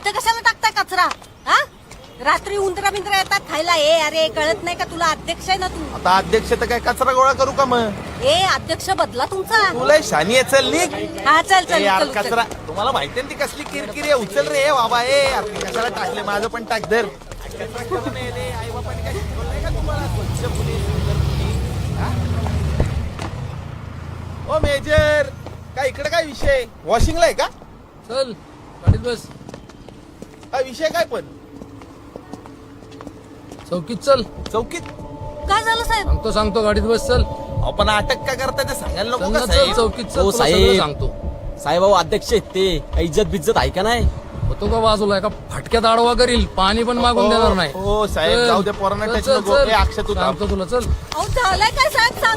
इथं कशाला टाकताय कचरा? हा, रात्री उंदरा बिंद्रा येतात खायला. अरे कळत नाही का तुला? अध्यक्ष आहे ना तू. आता अध्यक्ष तर काय कचरा गोळा करू का मग? अध्यक्ष बदला तुमचा. तुला शानी आहे, चल निघ. हा चल चल यार चल, चल. कचरा तुम्हाला माहिती ती कसली किरकिरी आहे. उचल रे बाबा. कशाला टाकले? माझं पण टाक धर. कचरा करू नये रे. आई बापाने काय शिकवलंय का तुम्हाला? स्वच्छ मुली, सुंदर मुली. हा? ओ मेजर, काय इकडे काय विषय? वॉशिंगला आहे का? चल गाडीत बस. काय विषय काय पण? चौकीत चल. चौकीत? काय झालं साहेब? सांगतो गाडीत बस. चल आपण अटक का करताय ते सांगायला नको चल का ना, चल साहेब? चौकीत चल. हो, तुला साहेब. सगळं सांगतो. साहेब अध्यक्ष आहेत ते. काही इज्जत बिज्जत आहे का नाही? होतो का बाजूला? एका फटक्यात आडवा करील. पाणी पण मागून देणार नाही. हो साहेब, चल. जाऊ दे. पोरांना चल, टच चल, नको. चल. अक्षय तू थांब. सांगतो तुला. चल. अहो झालंय काय साहेब? सांगा